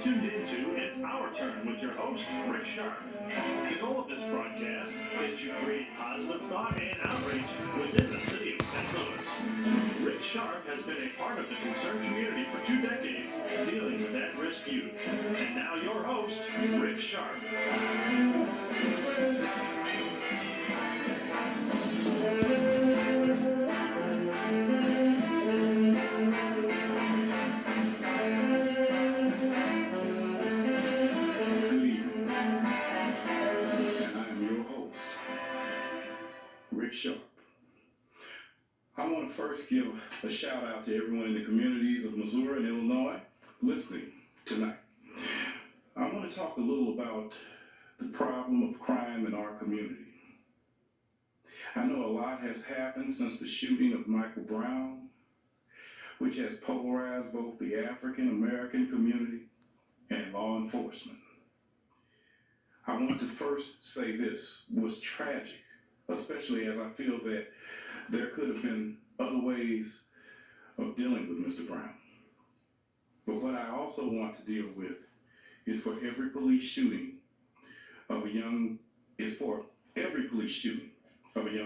tuned into It's Our Turn with your host, Rick Sharp. The goal of this broadcast is to create positive thought and outrage within the city of St. Louis. Rick Sharp has been a part of the concerned community for 2 decades, dealing with at-risk youth. And now your host, Rick Sharp. Sharp. I want to first give a shout out to everyone in the communities of Missouri and Illinois listening tonight. I want to talk a little about the problem of crime in our community. I know a lot has happened since the shooting of Michael Brown, which has polarized both the African American community and law enforcement. I want to first say this was tragic, especially as I feel that there could have been other ways of dealing with Mr. Brown. But what I also want to deal with is for every police shooting of a young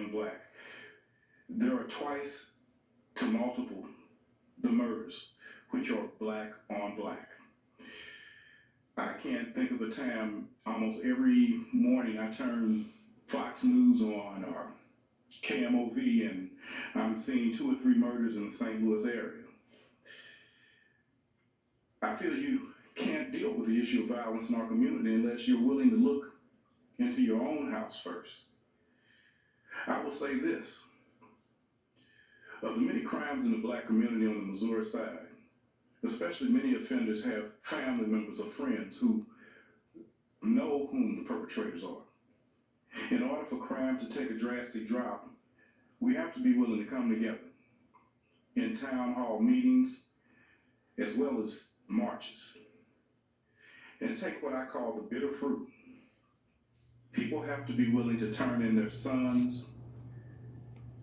black, there are twice to multiple the murders, which are black on black. I can't think of a time, almost every morning I turn Fox News on or KMOV and I'm seeing 2 or 3 murders in the St. Louis area. I feel you can't deal with the issue of violence in our community unless you're willing to look into your own house first. I will say this, of the many crimes in the black community on the Missouri side, especially many offenders have family members or friends who know whom the perpetrators are. In order for crime to take a drastic drop, we have to be willing to come together in town hall meetings as well as marches and take what I call the bitter fruit. People have to be willing to turn in their sons,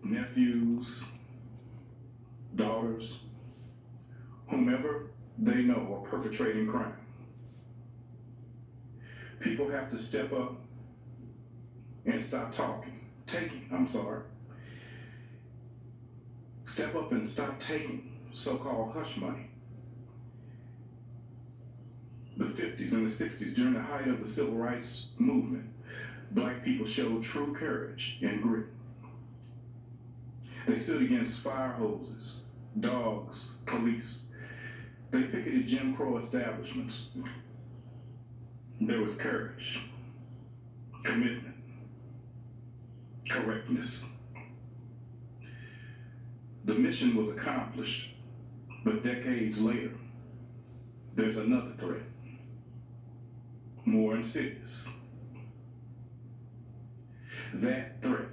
nephews, daughters, whomever they know are perpetrating crime. People have to step up and stop Step up and stop taking so-called hush money. The 50s and the 60s, during the height of the civil rights movement, black people showed true courage and grit. They stood against fire hoses, dogs, police. They picketed Jim Crow establishments. There was courage, commitment, correctness. The mission was accomplished, but decades later, there's another threat, more insidious. That threat,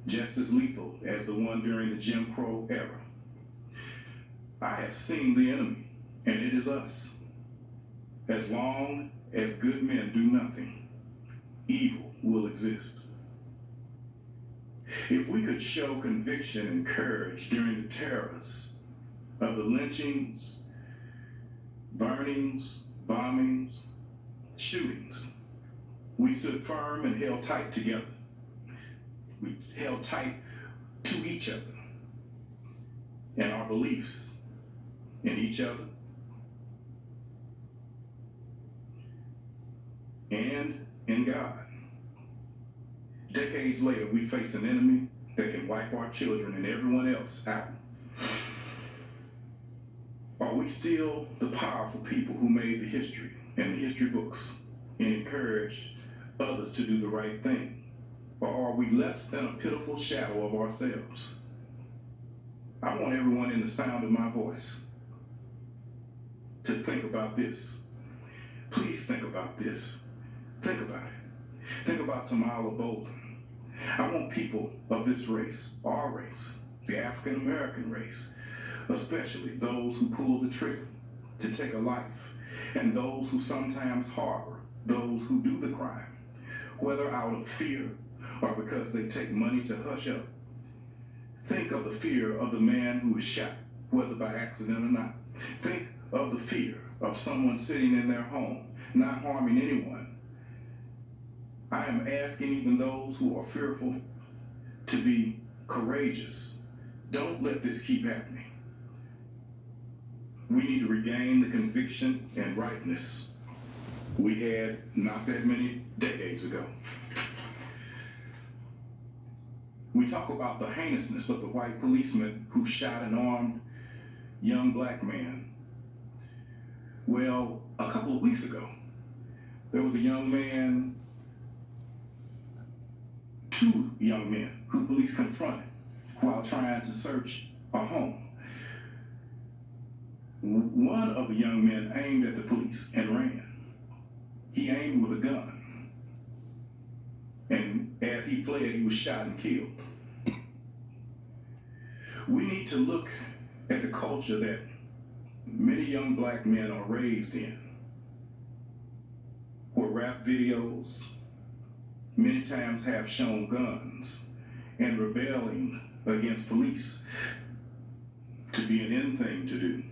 just as lethal as the one during the Jim Crow era. I have seen the enemy, and it is us. As long as good men do nothing, evil will exist. If we could show conviction and courage during the terrors of the lynchings, burnings, bombings, shootings, we stood firm and held tight together. We held tight to each other and our beliefs in each other and in God. Decades later, we face an enemy that can wipe our children and everyone else out. Are we still the powerful people who made the history and the history books and encouraged others to do the right thing? Or are we less than a pitiful shadow of ourselves? I want everyone in the sound of my voice to think about this. Please think about this. Think about it. Think about Tamala Bolden. I want people of this race, our race, the African American race, especially those who pull the trigger to take a life, and those who sometimes harbor those who do the crime, whether out of fear or because they take money to hush up. Think of the fear of the man who was shot, whether by accident or not. Think of the fear of someone sitting in their home, not harming anyone. I am asking even those who are fearful to be courageous. Don't let this keep happening. We need to regain the conviction and rightness we had not that many decades ago. We talk about the heinousness of the white policeman who shot an armed young black man. Well, a couple of weeks ago, there was a young man, two young men, who police confronted while trying to search a home. One of the young men aimed at the police and ran. He aimed with a gun. And as he fled, he was shot and killed. We need to look at the culture that many young black men are raised in, where rap videos many times have shown guns and rebelling against police to be an in thing to do.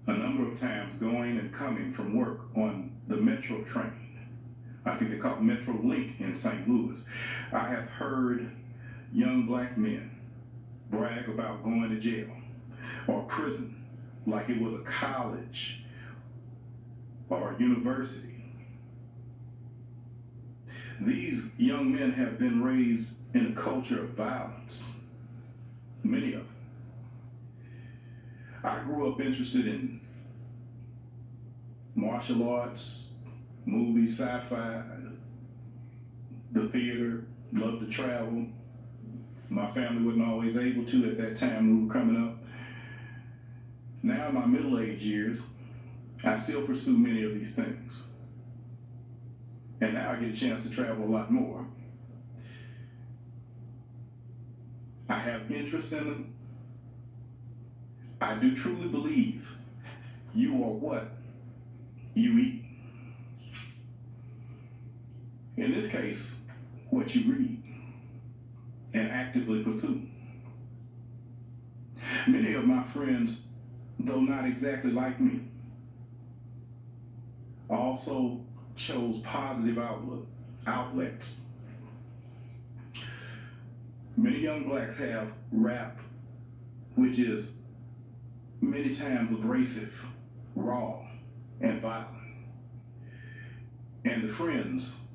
A number of times going and coming from work on the Metro train, I think they call it Metro Link in St. Louis, I have heard young black men brag about going to jail or prison like it was a college or a university. These young men have been raised in a culture of violence, many of them. I grew up interested in martial arts, movies, sci-fi, the theater, loved to travel. My family wasn't always able to at that time when we were coming up. Now in my middle-aged years, I still pursue many of these things. And now I get a chance to travel a lot more. I have interest in them. I do truly believe you are what you eat. In this case, what you read and actively pursue. Many of my friends, though not exactly like me, also chose positive outlets. Many young blacks have rap, which is many times abrasive, raw, and violent. And the friends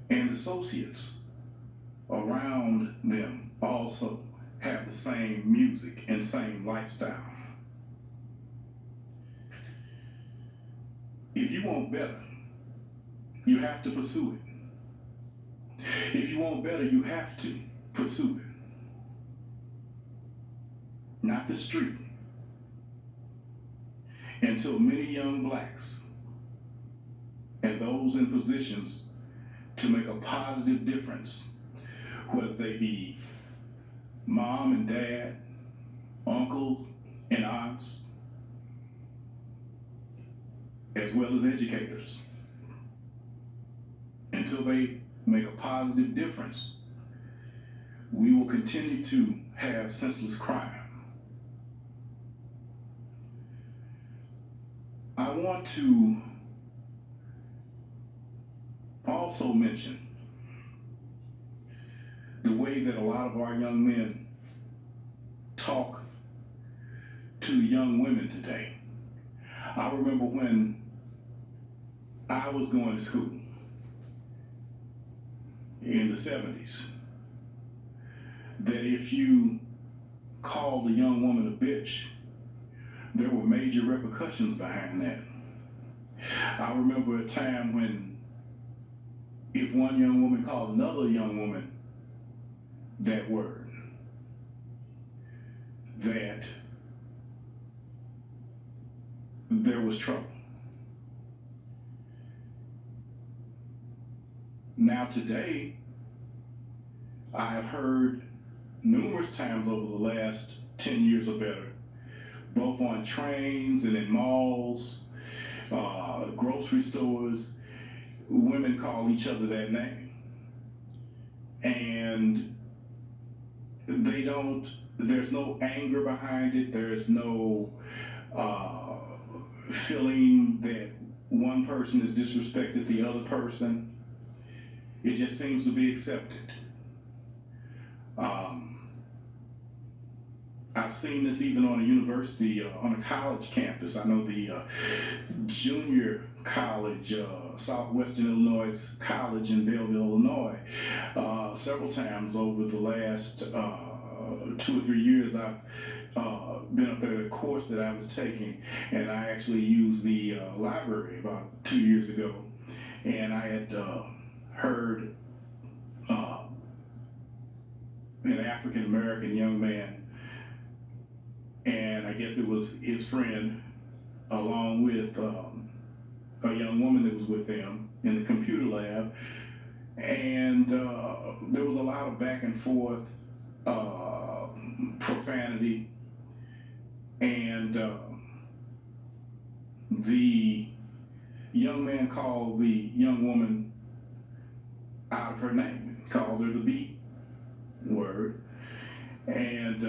and associates around them also have the same music and same lifestyle. If you want better, you have to pursue it. If you want better, you have to pursue it. Not the street. Until many young blacks and those in positions to make a positive difference, whether they be mom and dad, uncles and aunts, as well as educators, until they make a positive difference, we will continue to have senseless crime. I want to also mention the way that a lot of our young men talk to young women today. I remember when I was going to school in the 70s, that if you called a young woman a bitch, there were major repercussions behind that. I remember a time when if one young woman called another young woman that word, that there was trouble. Now today, I have heard numerous times over the last 10 years or better, both on trains and in malls, grocery stores, women call each other that name. And there's no anger behind it, there's no feeling that one person has disrespected the other person. It just seems to be accepted. I've seen this even on a university, on a college campus. I know the junior college, Southwestern Illinois College in Belleville, Illinois, several times over the last 2 or 3 years, I've been up there at a course that I was taking, and I actually used the library about 2 years ago, and I had heard an African American young man, and I guess it was his friend, along with a young woman that was with them in the computer lab, and there was a lot of back and forth, profanity, and the young man called the young woman out of her name, called her the B word, and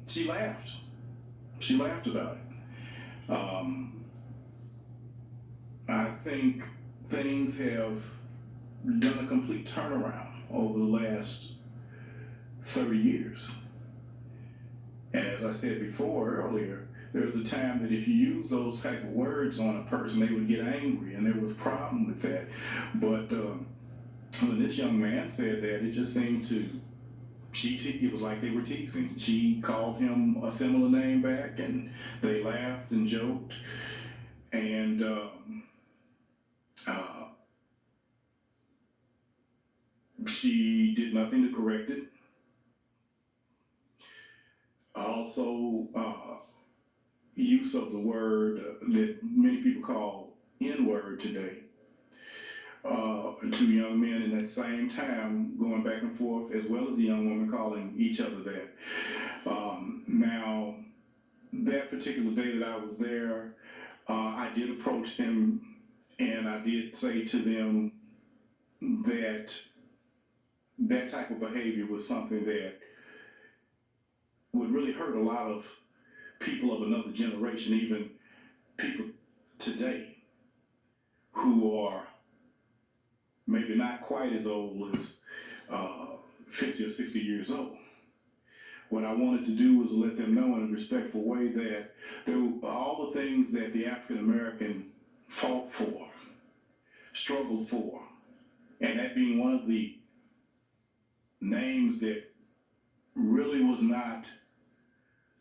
she laughed. She laughed about it. I think things have done a complete turnaround over the last 30 years. And as I said before, earlier, there was a time that if you use those type of words on a person, they would get angry, and there was a problem with that. But when this young man said that, it just seemed to, it was like they were teasing. She called him a similar name back, and they laughed and joked, and she did nothing to correct it. Also, use of the word that many people call N-word today, two young men in that same time going back and forth, as well as the young woman calling each other that. Now, that particular day that I was there, I did approach them, and I did say to them that that type of behavior was something that would really hurt a lot of people of another generation, even people today who are maybe not quite as old as 50 or 60 years old. What I wanted to do was let them know in a respectful way that there were all the things that the African American fought for, struggled for, and that being one of the names that really was not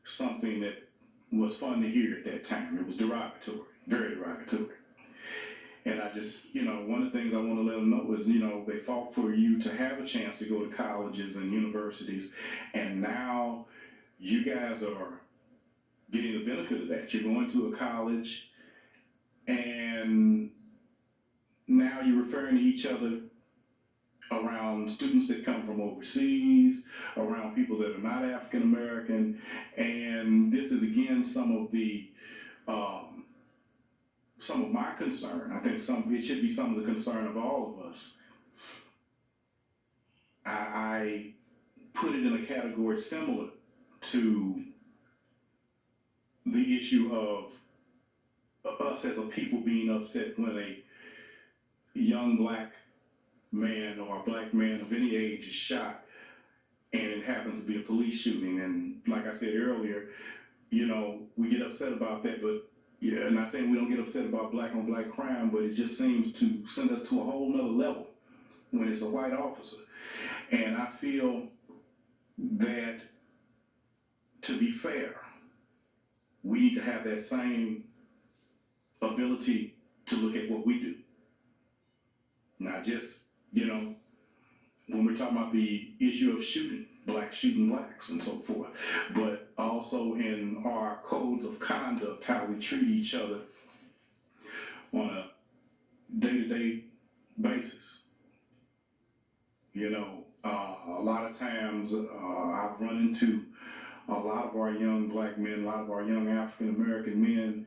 something that was fun to hear at that time. It was derogatory, very derogatory. And I just, one of the things I want to let them know is, they fought for you to have a chance to go to colleges and universities, and now you guys are getting the benefit of that. You're going to a college, and now you're referring to each other around students that come from overseas, around people that are not African American, and this is again some of my concern. I think it should be some of the concern of all of us. I put it in a category similar to the issue of us as a people being upset when a young black man or a black man of any age is shot, and it happens to be a police shooting. And like I said earlier, we get upset about that, but yeah, not saying we don't get upset about black on black crime, but it just seems to send us to a whole nother level when it's a white officer. And I feel that, to be fair, we need to have that same ability to look at what we do. Not just, when we're talking about the issue of shooting blacks and so forth, but also in our codes of conduct, how we treat each other on a day-to-day basis. A lot of times I've run into a lot of our young black men, a lot of our young African American men,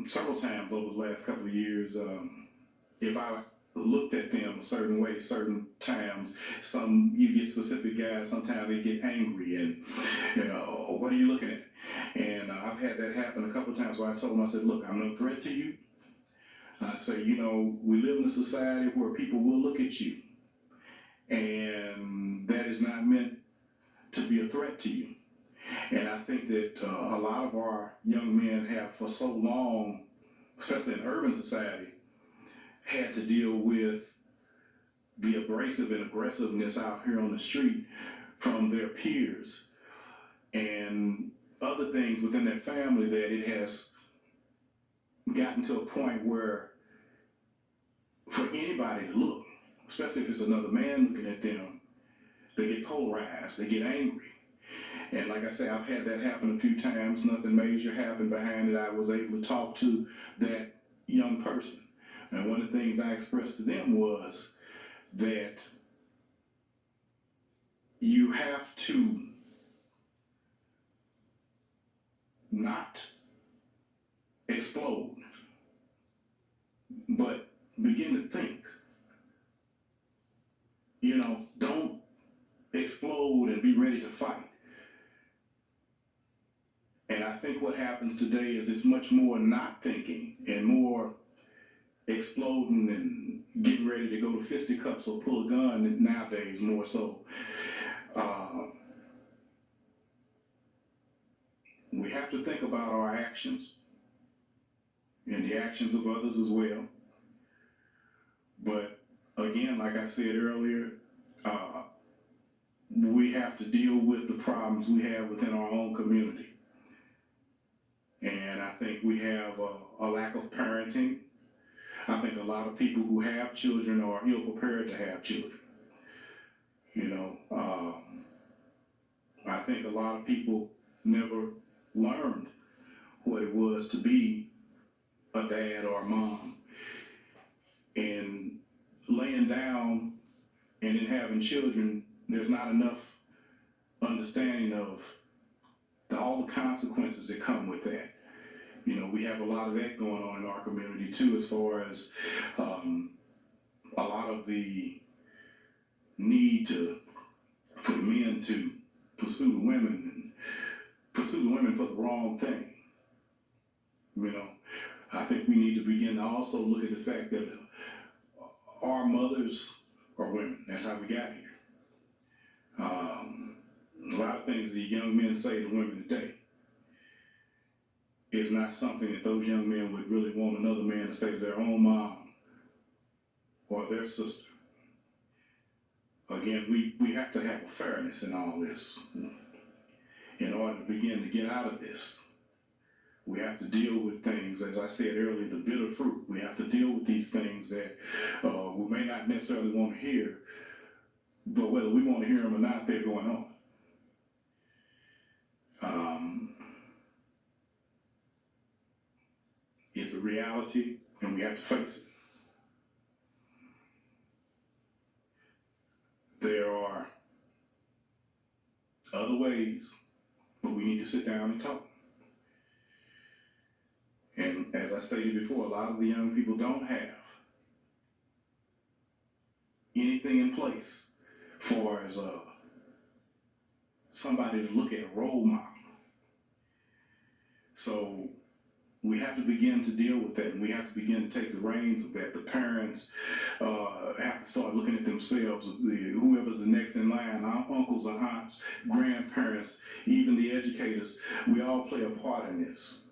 several times over the last couple of years. If I looked at them a certain way certain times. Some you get specific guys, sometimes they get angry and, what are you looking at? And I've had that happen a couple of times where I told them, I said, look, I'm no threat to you. I say, we live in a society where people will look at you, and that is not meant to be a threat to you. And I think that a lot of our young men have for so long, especially in urban society, had to deal with the abrasive and aggressiveness out here on the street from their peers and other things within their family, that it has gotten to a point where for anybody to look, especially if it's another man looking at them, they get polarized, they get angry. And like I say, I've had that happen a few times. Nothing major happened behind it. I was able to talk to that young person. And one of the things I expressed to them was that you have to not explode, but begin to think. Don't explode and be ready to fight. And I think what happens today is it's much more not thinking and more exploding and getting ready to go to fisticuffs or pull a gun nowadays, more so. We have to think about our actions and the actions of others as well. But again, like I said earlier, we have to deal with the problems we have within our own community. And I think we have a lack of parenting. I think a lot of people who have children are ill prepared to have children. I think a lot of people never learned what it was to be a dad or a mom. And laying down and then having children, there's not enough understanding of all the consequences that come with that. We have a lot of that going on in our community too, as far as a lot of the need for the men to pursue the women for the wrong thing. I think we need to begin to also look at the fact that our mothers are women. That's how we got here. A lot of things that young men say to women today is not something that those young men would really want another man to say to their own mom or their sister. Again, we have to have a fairness in all this. In order to begin to get out of this, we have to deal with things, as I said earlier, the bitter fruit. We have to deal with these things that we may not necessarily want to hear, but whether we want to hear them or not, they're going on. It's a reality, and we have to face it. There are other ways, but we need to sit down and talk. And as I stated before, a lot of the young people don't have anything in place for as somebody to look at, a role model. So we have to begin to deal with that, and we have to begin to take the reins of that. The parents have to start looking at themselves, whoever's the next in line, our uncles or aunts, grandparents, even the educators. We all play a part in this.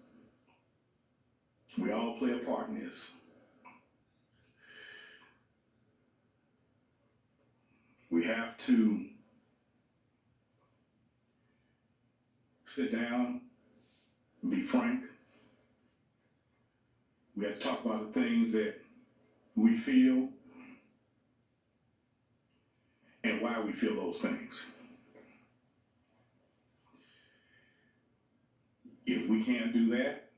We all play a part in this. We have to sit down, be frank. We have to talk about the things that we feel and why we feel those things. If we can't do that,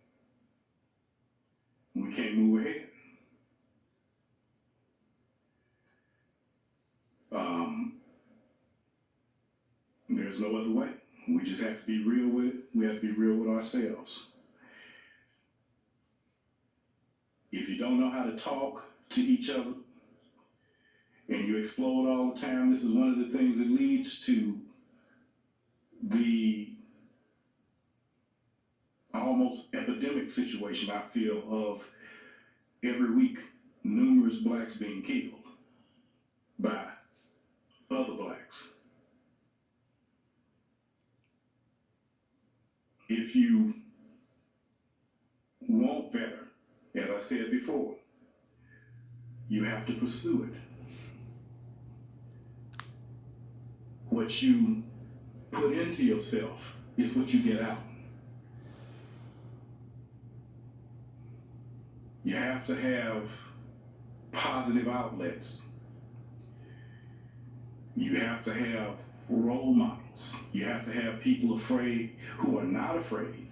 we can't move ahead. There's no other way. We just have to be real with it. We have to be real with ourselves. If you don't know how to talk to each other, and you explode all the time, this is one of the things that leads to the almost epidemic situation, I feel, of every week numerous blacks being killed by other blacks. If you want better, as I said before, you have to pursue it. What you put into yourself is what you get out. You have to have positive outlets. You have to have role models. You have to have people who are not afraid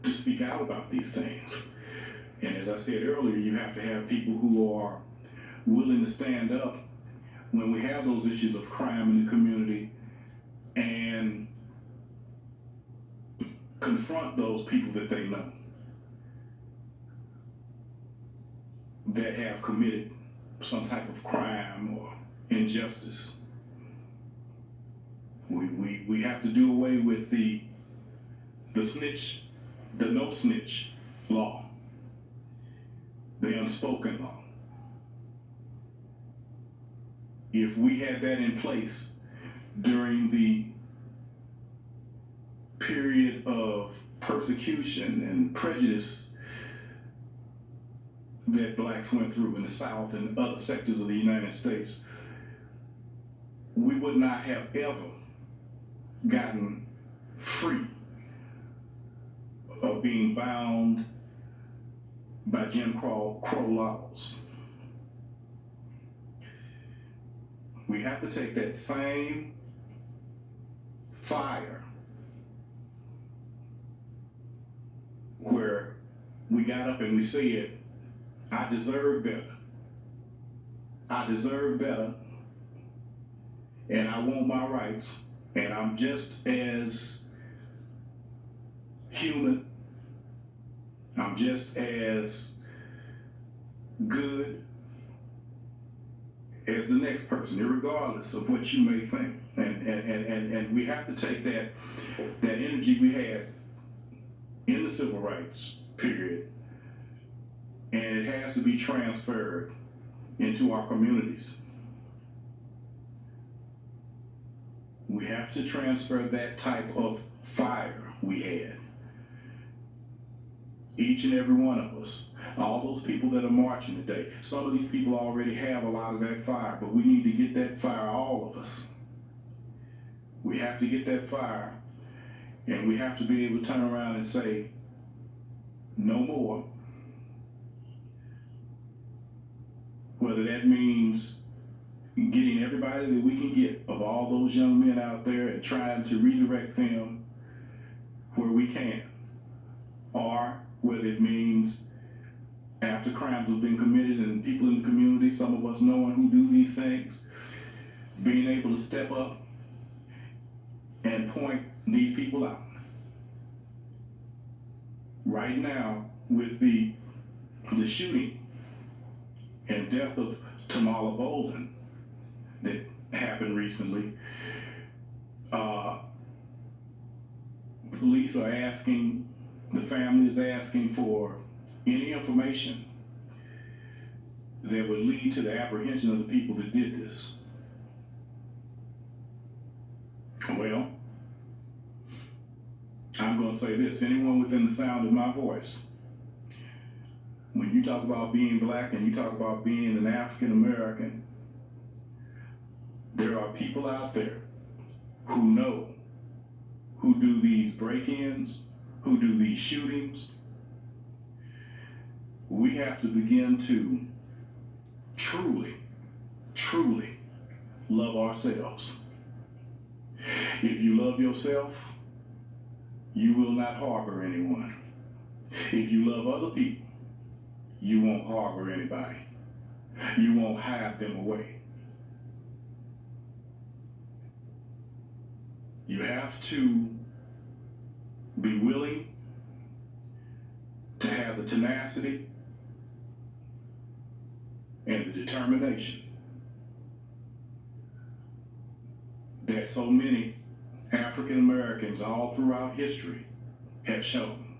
to speak out about these things. And as I said earlier, you have to have people who are willing to stand up when we have those issues of crime in the community and confront those people that they know that have committed some type of crime or injustice. We have to do away with the no snitch law, the unspoken law. If we had that in place during the period of persecution and prejudice that blacks went through in the South and other sectors of the United States, we would not have ever gotten free of being bound by Jim Crow laws. We have to take that same fire where we got up and we said, I deserve better. I deserve better, and I want my rights, and I'm just as human, I'm just as good as the next person, regardless of what you may think. And we have to take that energy we had in the civil rights period, and it has to be transferred into our communities. We have to transfer that type of fire we had. Each and every one of us, all those people that are marching today, some of these people already have a lot of that fire, but we need to get that fire, all of us. We have to get that fire, and we have to be able to turn around and say, no more. Whether that means getting everybody that we can get of all those young men out there and trying to redirect them where we can, or whether it means after crimes have been committed and people in the community, some of us knowing who do these things, being able to step up and point these people out. Right now, with the shooting and death of Tamala Bolden that happened recently, police are asking, the family is asking for any information that would lead to the apprehension of the people that did this. Well, I'm going to say this, anyone within the sound of my voice, when you talk about being black and you talk about being an African American, there are people out there who know, who do these break-ins, who do these shootings. We have to begin to truly, truly love ourselves. If you love yourself, you will not harbor anyone. If you love other people, you won't harbor anybody. You won't hide them away. You have to be willing to have the tenacity and the determination that so many African Americans all throughout history have shown.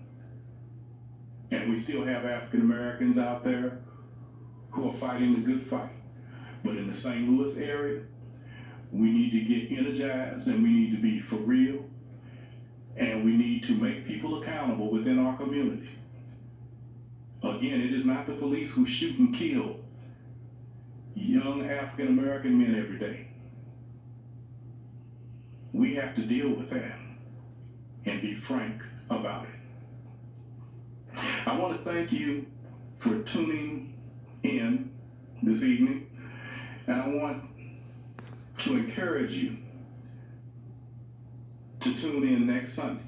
And we still have African Americans out there who are fighting the good fight. But in the St. Louis area, we need to get energized and we need to be for real. And we need to make people accountable within our community. Again, it is not the police who shoot and kill young African American men every day. We have to deal with that and be frank about it. I want to thank you for tuning in this evening, and I want to encourage you to tune in next Sunday.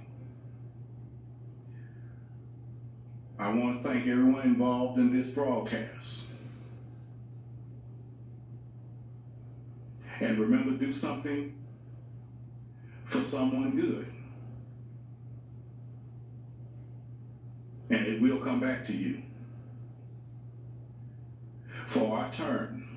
I want to thank everyone involved in this broadcast. And remember, do something for someone good. And it will come back to you. For our turn